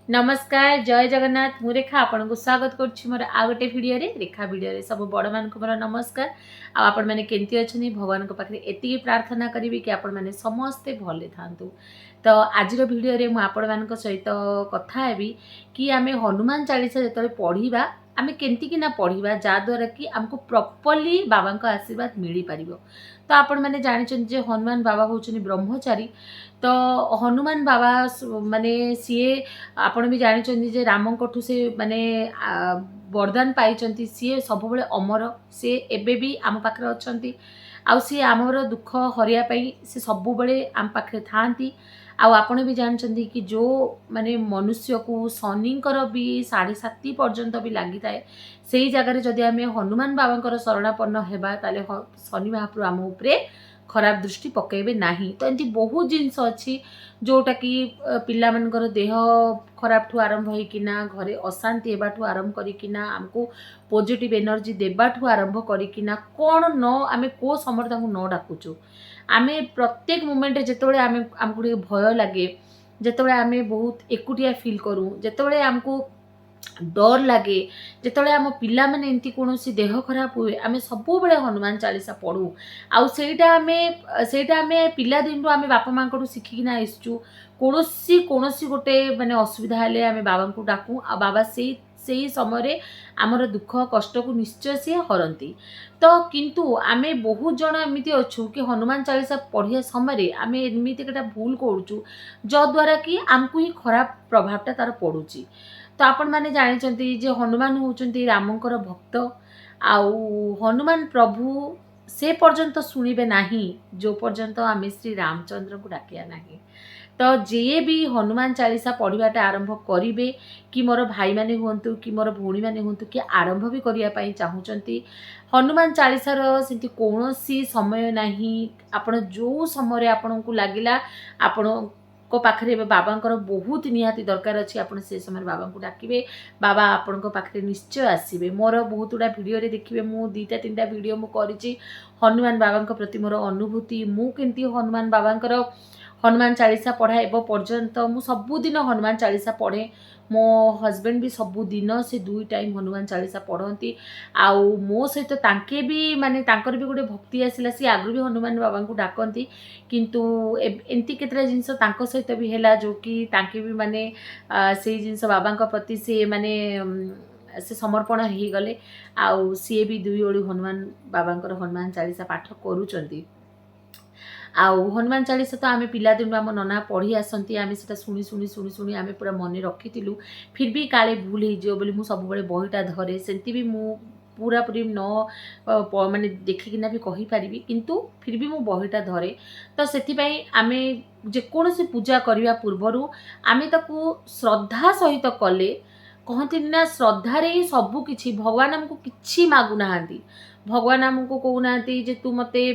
नमस्कार जय जगन्नाथ मु रेखा आपन को स्वागत करछि मोर आ गोटे वीडियो रे रेखा वीडियो रे सब बड़ मान को मोर नमस्कार। आपण माने केंती अछनी भगवान को पाखरे एति प्रार्थना करिवि कि आपण माने समस्ते भले थांतु। तो आज रो वीडियो रे मु आपण मान को सहित कथा हेबी कि आमे हनुमान चालीसा जतले पढिबा आमे केंती कि ना पढिबा जा द्वारा कि हमको प्रॉपर्ली बाबा को आशीर्वाद मिली परिबो। तो आपण माने जानि जे हनुमान बाबा होचनी ब्रह्मचारी। तो हनुमान बाबा माने सीए आपण भी जानी जे रामଙ୍କଠୁ से माने वरदान पाई सी सब बड़े अमर सी एबे भी आम पाखे अच्छा आउ सी आमर दुख हरिया सी सब बड़े आम पाखे था आपण भी जानते कि जो माने मनुष्य को शनिंकर भी 7:30 पर्यंत भी लगी थाए से जगार जदि आम हनुमान बाबा शरणापन्न होगा ताले शनि महाप्रभु आम उपरे खराब दृष्टि पकेबे नाही। तो एमती बहुत जिनस अच्छी जोटा कि पिला मनकर देह खराब ठू आरंभ होइकिना घरे अशांति हेबाठू आरंभ करिकिना हमको पॉजिटिव एनर्जी देबाठू आरंभ करिकिना कोन न आमे को समय ताकू न डाकुचु। आमे प्रत्येक मोमेंट जेतबेले आमे हमको भय लागे जेतबेले आमे बहुत एकुटिया फील करूँ जेतबेले हमको डर लगे जिते आम पिला माने एमती कौन देह खराब हुए आम सब बड़े हनुमान चालीसा पढ़ू आईटा आम पिला दिन आम बापा माँ को शिखिकिना आसचु कौन गोटे माने असुविधा हेले आम बाबा को डाकू आ बाबा से समय आमर दुख कष्ट को निश्चय सी हरती। तो किंतु आमे बहुत जन एमती अच्छु कि हनुमान चालीसा पढ़िया समय आम एमती भूल करूँ जद्वारा कि आमको ही खराब प्रभावटा तार पड़ुची। तो आपण माने जानी जे हनुमान होचंती रामंकर भक्त आउ हनुमान प्रभु से पर्यंत शुणिबे नाही जो पर्यंत आमे श्री रामचंद्र को डाकिया नाही। तो जे भी हनुमान चालीसा पढ़ाटा आरंभ करेंगे कि मोर भाई माने हुंतु कि मोर भौणी माने हुंतु कि आरंभ भी करिया पई चाहूचंती हनुमान चालीसार सेंती कौनसी समय नाही। आपण जो समय आपन को लागिला आपण को पाखरे बाबा बहुत निहाती दरकार अच्छी आप से समय बाबा को डाकिबे बाबा आपण पाखरे निश्चय आसबे। मोर बहुत गुड़ा वीडियो रे देखिए मु 2-3टा वीडियो मु करिछि हनुमान बाबा प्रति मोर अनुभूति मु केंती हनुमान बाबा हनुमान चालीसा पढ़ा एवं पर्यंत मु सबुदिन हनुमान चालीसा पढ़े मो हजबैंड भी सबुदिन से 2 टाइम हनुमान चालीसा पढ़ती आउ मो सहित तांके भी माने तांकर भी गोटे भक्ति आसला सी आगु भी हनुमान बाबा को डाकती किंतु एमती केतरा जिनस तांको सहित भी हैला जो कि तांके भी माने से जिनस बाबा प्रति से माने से समर्पण हो गले आउ सी भी 2 ओळी हनुमान बाबा हनुमान चालीसा पाठ करूचंती। आउ हनुमान चालीसा तो आम पिला दिन आम नना पढ़ी आसती आम से शुणी शुणी शुणी शुणी आम पूरा मन रखी फिर भी काले भूल हो बोली मुझे सब बहीटा धरे सेमती भी मु पूरा पूरी न माने देखिकिना भी कही पारिबी किंतु फिर भी मु बहीटा धरे। तो सेथिपाई आमे जेकोसी पूजा करने पूर्वर आमे ताकू श्रद्धा सहित कले कहती ना श्रद्धारे ही सबू किछि भगवान आमको किछि मागु नाहांती भगवान आमको कहूना जे तू मते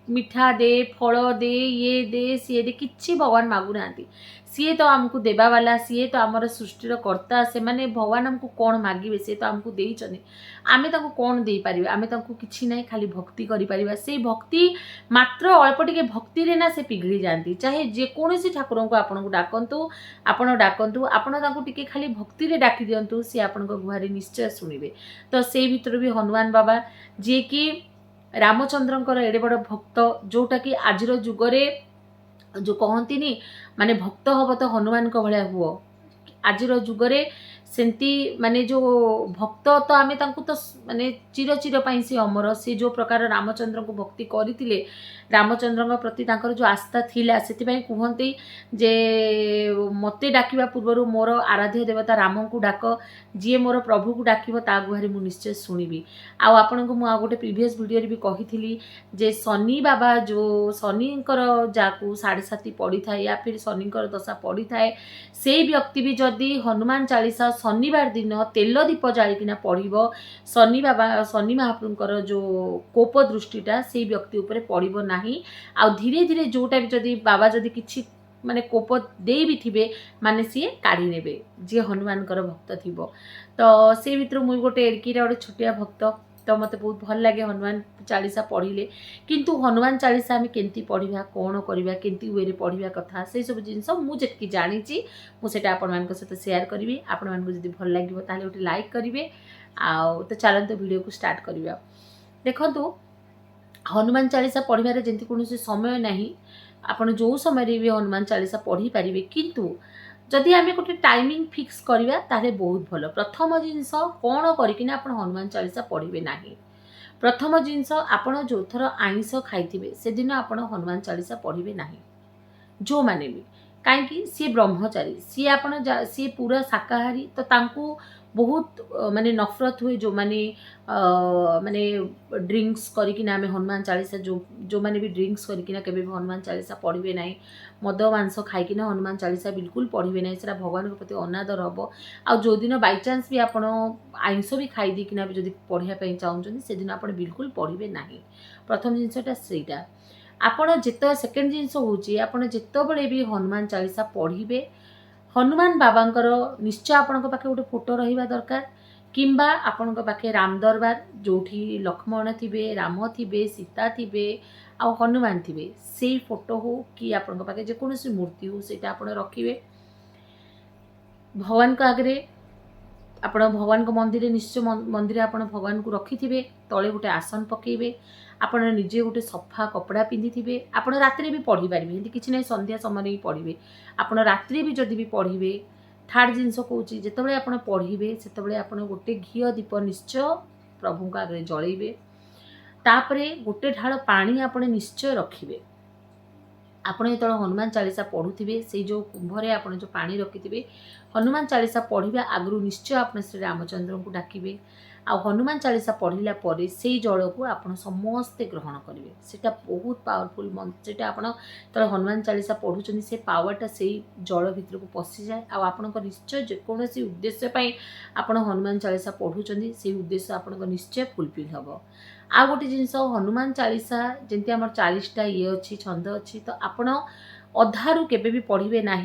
मिठा दे फल दे ये दे सी दे किछि भगवान मागु नाहांती सी तो आमको देवा वाला सी तो आमर सृष्टिर कर्ता से माने भगवान आमको कौन मागिबे से तो आमको देइछने आमे ताको कौन दे पारिबे आमे ताको किछि नै खाली भक्ति करि परिबा से भक्ति मात्र अल्प टिके भक्ति रे ना से पिघली जांती चाहे जे कोनोसी ठाकुर को आपन को डाकंतु आपन ताको टिके खाली भक्ति रे डाकी दियंतु से आपन को गुहारी निश्चय सुनिबे। तो से भीतर भी हनुमान बाबा जे कि रामचंद्रंकर एडे बड़ भक्त जोटा कि आजिर जुगरे जो कहती माने भक्त हब तो हनुमान को भाया हुओ आजिर जुगरे सेमती माने जो भक्त तो आमे तांकु तो माने चिर चिर पाई से अमर से जो प्रकार रामचंद्र को भक्ति करथिले रामचंद्र प्रति तांकर जो आस्था थिला सेतिपई कहंती जे मते डाकिबा पूर्वर मोर आराध्य देवता राम को डाक जी मोर प्रभु को डाकिबो ता गुहारी मु निश्चय सुनिबी। आउ आपन को मु आ गोटे प्रीवियस वीडियो रे भी कहिथिली जे शनि बाबा जो शनिकर जाकू 7:30 पड़ी थाए या फिर शनिकर दशा पड़ी थाए से व्यक्ति भी जदि हनुमान चालीसा शनिवार दिन तेल दीप जालिकिना पढ़िबो शनि बाबा शनि महाप्रभुकर जो कोप दृष्टिटा से व्यक्ति उपरे पड़िबो नाही। आ धीरे धीरे जोटा भी जदि बाबा जदि किछि माने कोप दे भी थिबे माने सी काढ़ी नेबे जे हनुमानकर भक्त थिबो। तो से भितर मुई गोटे एडकीरा गोटे छोटिया भक्त तो मते बहुत भल लगे हनुमान चालीसा पढ़िले किंतु हनुमान चालीसा आम केमती पढ़ा कौन करवा केमती वे पढ़ा कथा से सब जिनस मुझे जानी मुझे आपण मान सहित सेयार करी आपण मानक जब भल लगे ताले गोटे लाइक करेंगे आउ तो चलते वीडियो को स्टार्ट करवा। देखो हनुमान चालीसा पढ़ार जमी कौन समय ना आपण जो समय भी हनुमान चालीसा पढ़ी पारे किंतु जदि आम गोटे टाइमिंग फिक्स करवा ताले बहुत भल। प्रथम जिनस कौन करके आप हनुमान चालीसा पढ़े ना। प्रथम जिनस आपण जो थर आइंस खाई से दिन आप हनुमान चालीसा पढ़े ना जो मैंने भी कहीं सी ब्रह्मचारी सी आप सी पूरा शाकाहारी तो तांकू बहुत माने नफरत हुए जो माने माने ड्रिंक्स करके आम हनुमान चालीसा जो मैंने भी ड्रिंक्स करके केबे भी हनुमान चालीसा पढ़े ना मद मांस खाई हनुमान चालीसा बिल्कुल पढ़े ना से भगवान के प्रति अनादर हम। आ जो दिन बाई चान्स भी आप आइंस भी खाई देकिना भी जब पढ़ाई चाहते से दिन आप बिल्कुल पढ़े ना। प्रथम जिनसटा सेटा आपण जिते सेकेंड जिनस हूँ आपड़ जिते भी हनुमान चालीसा पढ़े हनुमान बाबांकर निश्चय आपण पाखे गोटे फोटो रहा दरकार किंबा आपण पाखे राम दरबार जो लक्ष्मण थे राम थे सीता थे आ हनुमान थे से फोटो हो कि आपण पाखे जेकोसी मूर्ति हो से रखिए भगवान को आगे आप भगवान को मंदिर निश्चय मंदिर आप भगवान को रखि थे तले गोटे आसन पकेबे आप निजे गोटे सफा कपड़ा पिंधि थे आप राति भी पढ़ी पारे किसी ना संध्या समय ही पढ़े आप राति भी जदि भी पढ़े। थर्ड जिनस कौन जिते आप पढ़े से आप गोटे घी दीप निश्चय प्रभु को आगे जलैबे तापरे गोटे ढाल पानी आप निश्चय रखिए। आपण जो हनुमान चालीसा पढ़ुवे से जो कुंभरे आप जो पानी रखिथे हनुमान चालीसा पढ़ा आगु निश्चय आप श्री रामचंद्र को डाकिबे आ हनुमान चालीसा पढ़ला पर से जल को आप समस्ते ग्रहण करेंगे सेटा बहुत पावरफुल मंत्र आप हनुमान चालीसा पढ़ुं से पावरटा से जल भितर को पशि जाए आप निश्चय जेकोसी उद्देश्य आप हनुमान चालीसा पढ़ुं से उद्देश्य आप निश्चय फुलफिल हम। आ गोटे जिनस हनुमान चालीसा जमी आम 40टा ये अच्छी छंद अच्छी तो आपण अधारू केबे भी पढ़े ना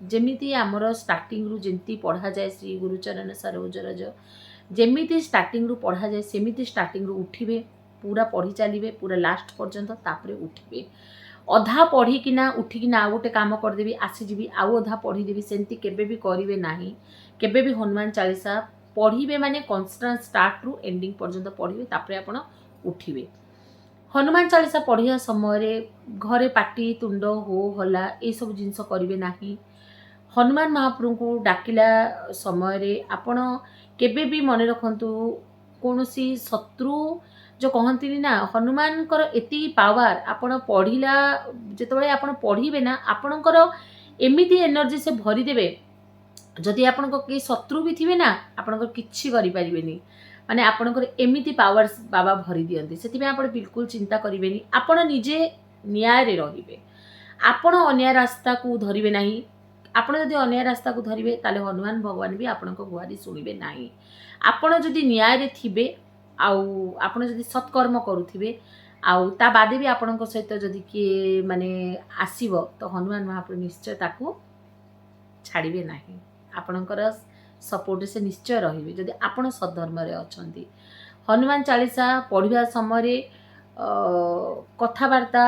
जमीती आमर स्टार्टिंग रु जमी पढ़ा जाए श्री गुरुचरण सरोज रज जमीती स्टार्टिंग रु पढ़ा जाए सेमिति स्टार्टिंग रु उठिबे पूरा पढ़ी चलिए पूरा लास्ट पर्यंत तापरे उठिबे अधा पढ़िकिना उठिकिना आ गोटे काम करदेवी आसीजी आउ अधा पढ़ीदेवी सेमती केबे भी करिवे नाही। केबे भी हनुमान चालीसा पढ़े माने कन्स्टांट स्टार्ट रु एंडिंग पर्यंत पढ़े तापरे आपण उठिबे। हनुमान चालीसा पढ़िया समय घरे पाटी तुंड हो हला ये सब जिनस करिवे नाही। हनुमान महाप्रभु को डाकिला समय आपण केबे भी मन रखंतु कौनसी शत्रु जो कहती ना हनुमान एति पावर आपण पढ़िला जिते आप पढ़े ना आपणकर एमती एनर्जी से भरीदेवे जदि आपण कई शत्रु भी थे ना आपणकर किछि करि परिबेनी माने आपणकर एमती पावर बाबा भरी दियंती से आप बिल्कुल चिंता करेंगे आपण निजे न्याय रे रहिबे आपण अन्याय रास्ता को धरिबे नाही। आपण जदि अन्याय रास्ता को धरिबे ताले हनुमान भगवान भी आपणको गुहारी सुनिबे नाही। आपण जदि न्याय रे थिबे आउ आपण जदि सत्कर्म करुथिबे आउ ता बादे भी आपणको सहित जदि किए माने आसीबो तो हनुमान महाप्रभु निश्चय ताकू छाड़िबे नाही। आपणकर सपोर्ट से निश्चय रहिबे जदि आपण सद्धर्म रे अछंती। हनुमान चालीसा पढ़िबा समय कथावार्ता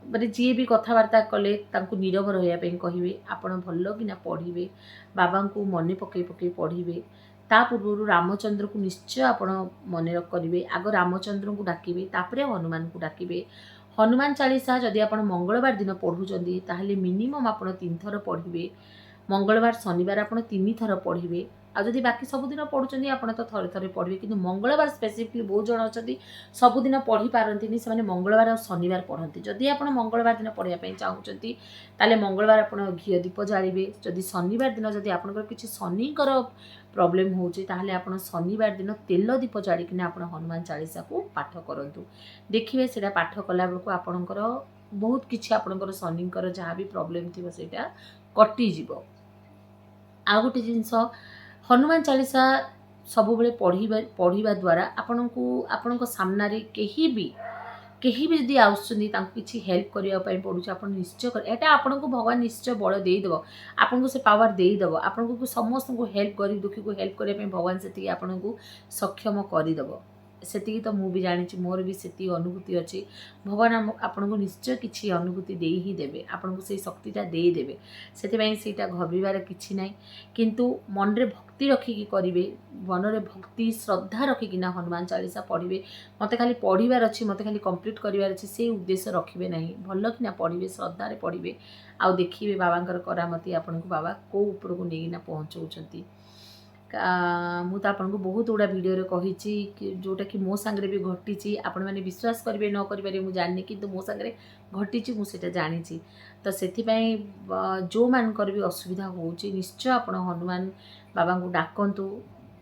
माने जी भी कथावार्ता कले तांकु नीरव रहिया पे कहिबे आपण भल्लो कि ना पढ़िबे बाबा को मने पकई पकई पढ़िबे ता पूर्व रामचंद्र को निश्चय आपण मन करेंगे आग रामचंद्र को डाकिबे तापरे हनुमान को डाकिबे। हनुमान चालीसा जदि आप मंगलवार दिन पढ़ुचंदी ताहले मिनिमम आप 3 थर पढ़िबे मंगलवार शनिवार आप 3 थर पढ़िबे आ जदि बाकी सबुदिन पढ़ुचंदी आप तो थरे थरे पढ़िबे किंतु मंगलवार स्पेसिफिकली बहुत जन अच्छी सबुदिन पढ़ी पारंतिनी से मंगलवार और शनिवार पढ़ती जदि आप मंगलवार दिन पढ़ाई चाहूँगी ताले मंगलवार आप घी दीप जालिबे जदि शनिवार दिन जदि आपनकर किछि शनिकर प्रॉब्लम होउछि ताहले आपण शनिवार दिन तेल दीप जालिकिना आपण हनुमान चालीसा को पाठ करंतु देखिबे सेटा पाठ कला बेलको आपनकर बहुत किछि आपनकर शनिकर जहाँ भी प्रॉब्लम थिबो सेटा कटि जिवो। आ गोटे जिनस हनुमान चालीसा सब बेले पढ़िबा द्वारा आपनको सामना रे केही भी जदि आउछंदी तांको किछि हेल्प करिया पई पडुछ आपण निश्चय कर एटा आपनको भगवान निश्चय बळ देई देबो आपनको से पावर देई देबो आपनको समस्त को हेल्प करी दुखी को हेल्प करिया पई भगवान सेति आपनको सक्षम करी देबो ସେତିକି ତ ମୁଁ ବି ଜାଣିଛି, ମୋର ବି ସେତିକି ଅନୁଭୂତି ଅଛି। ଭଗବାନ ଆପଣଙ୍କୁ ନିଶ୍ଚୟ କିଛି ଅନୁଭୂତି ଦେଇ ହିଁ ଦେବେ, ଆପଣଙ୍କୁ ସେଇ ଶକ୍ତିଟା ଦେଇଦେବେ। ସେଥିପାଇଁ ସେଇଟା ଭାବିବାର କିଛି ନାହିଁ, କିନ୍ତୁ ମନରେ ଭକ୍ତି ରଖିକି କରିବେ, ମନରେ ଭକ୍ତି ଶ୍ରଦ୍ଧା ରଖିକିନା ହନୁମାନ ଚାଳିଶା ପଢ଼ିବେ। ମୋତେ ଖାଲି ପଢ଼ିବାର ଅଛି, ମୋତେ ଖାଲି କମ୍ପ୍ଲିଟ୍ କରିବାର ଅଛି, ସେଇ ଉଦ୍ଦେଶ୍ୟ ରଖିବେ ନାହିଁ। ଭଲ କିନା ପଢ଼ିବେ, ଶ୍ରଦ୍ଧାରେ ପଢ଼ିବେ, ଆଉ ଦେଖିବେ ବାବାଙ୍କର କରାମତି ଆପଣଙ୍କୁ ବାବା କେଉଁ ଉପରକୁ ନେଇକିନା ପହଞ୍ଚଉଛନ୍ତି। ମୁଁ ତ ଆପଣଙ୍କୁ ବହୁତ ଗୁଡ଼ା ଭିଡ଼ିଓରେ କହିଛି ଯେଉଁଟାକି ମୋ ସାଙ୍ଗରେ ବି ଘଟିଛି। ଆପଣମାନେ ବିଶ୍ୱାସ କରିବେ ନ କରିପାରିବେ ମୁଁ ଜାଣିନି, କିନ୍ତୁ ମୋ ସାଙ୍ଗରେ ଘଟିଛି, ମୁଁ ସେଇଟା ଜାଣିଛି। ତ ସେଥିପାଇଁ ଯେଉଁମାନଙ୍କର ବି ଅସୁବିଧା ହେଉଛି ନିଶ୍ଚୟ ଆପଣ ହନୁମାନ ବାବାଙ୍କୁ ଡାକନ୍ତୁ,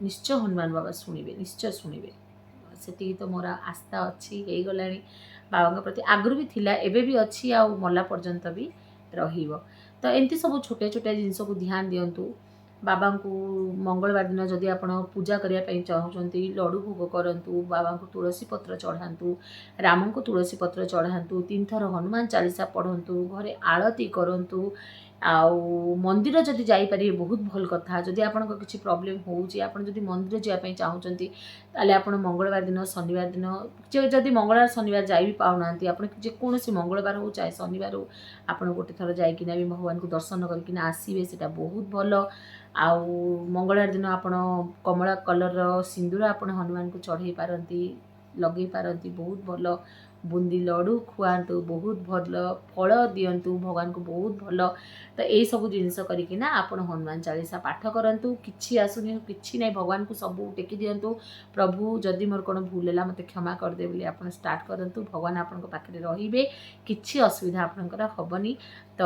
ନିଶ୍ଚୟ ହନୁମାନ ବାବା ଶୁଣିବେ, ନିଶ୍ଚୟ ଶୁଣିବେ। ସେତିକି ତ ମୋର ଆସ୍ଥା ଅଛି, ହେଇଗଲାଣି ବାବାଙ୍କ ପ୍ରତି, ଆଗରୁ ବି ଥିଲା, ଏବେ ବି ଅଛି, ଆଉ ମଲା ପର୍ଯ୍ୟନ୍ତ ବି ରହିବ। ତ ଏମିତି ସବୁ ଛୋଟିଆ ଛୋଟିଆ ଜିନିଷକୁ ଧ୍ୟାନ ଦିଅନ୍ତୁ। ବାବାଙ୍କୁ ମଙ୍ଗଳବାର ଦିନ ଯଦି ଆପଣ ପୂଜା କରିବା ପାଇଁ ଚାହୁଁଛନ୍ତି, ଲଡ଼ୁ ଭୋଗ କରନ୍ତୁ, ବାବାଙ୍କୁ ତୁଳସୀ ପତ୍ର ଚଢ଼ାନ୍ତୁ, ରାମଙ୍କୁ ତୁଳସୀ ପତ୍ର ଚଢ଼ାନ୍ତୁ, 3 ଥର ହନୁମାନ ଚାଳିଶା ପଢ଼ନ୍ତୁ, ଘରେ ଆଳତି କରନ୍ତୁ, ଆଉ ମନ୍ଦିର ଯଦି ଯାଇପାରିବେ ବହୁତ ଭଲ କଥା। ଯଦି ଆପଣଙ୍କ କିଛି ପ୍ରୋବ୍ଲେମ୍ ହେଉଛି, ଆପଣ ଯଦି ମନ୍ଦିର ଯିବା ପାଇଁ ଚାହୁଁଛନ୍ତି, ତାହେଲେ ଆପଣ ମଙ୍ଗଳବାର ଦିନ, ଶନିବାର ଦିନ, ଯଦି ମଙ୍ଗଳବାର ଶନିବାର ଯାଇ ବି ପାଉନାହାନ୍ତି, ଆପଣ ଯେକୌଣସି ମଙ୍ଗଳବାର ହେଉ ଚାहे ଶନିବାର ହେଉ, ଆପଣ ଗୋଟେ ଥର ଯାଇକିନା ବି ଭଗବାନଙ୍କୁ ଦର୍ଶନ କରିକିନା ଆସିବେ, ସେଇଟା ବହୁତ ଭଲ। ଆଉ ମଙ୍ଗଳବାର ଦିନ ଆପଣ କମଳା କଲର୍ର ସିନ୍ଦୁର ଆପଣ ହନୁମାନଙ୍କୁ ଚଢ଼େଇ ପାରନ୍ତି, ଲଗେଇ ପାରନ୍ତି, ବହୁତ ଭଲ। ବୁନ୍ଦି ଲଡ଼ୁ ଖୁଆନ୍ତୁ, ବହୁତ ଭଲ। ଫଳ ଦିଅନ୍ତୁ, ଭଗବାନଙ୍କୁ ବହୁତ ଭଲ। ତ ଏଇସବୁ ଜିନିଷ କରିକିନା ଆପଣ ହନୁମାନ ଚାଳିଶା ପାଠ କରନ୍ତୁ। କିଛି ଆସୁନି, କିଛି ନାହିଁ, ଭଗବାନଙ୍କୁ ସବୁ ଟେକି ଦିଅନ୍ତୁ। ପ୍ରଭୁ ଯଦି ମୋର କ'ଣ ଭୁଲ ହେଲା ମୋତେ କ୍ଷମା କରିଦେବେ ବୋଲି ଆପଣ ଷ୍ଟାର୍ଟ କରନ୍ତୁ। ଭଗବାନ ଆପଣଙ୍କ ପାଖରେ ରହିବେ, କିଛି ଅସୁବିଧା ଆପଣଙ୍କର ହେବନି। ତ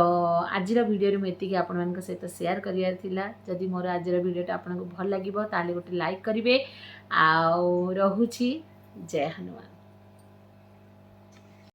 ଆଜିର ଭିଡ଼ିଓରେ ମୁଁ ଏତିକି ଆପଣମାନଙ୍କ ସହିତ ସେୟାର କରିବାର ଥିଲା। ଯଦି ମୋର ଆଜିର ଭିଡ଼ିଓଟା ଆପଣଙ୍କୁ ଭଲ ଲାଗିବ ତାହେଲେ ଗୋଟେ ଲାଇକ୍ କରିବେ। ଆଉ ରହୁଛି, ଜୟ ହନୁମାନ।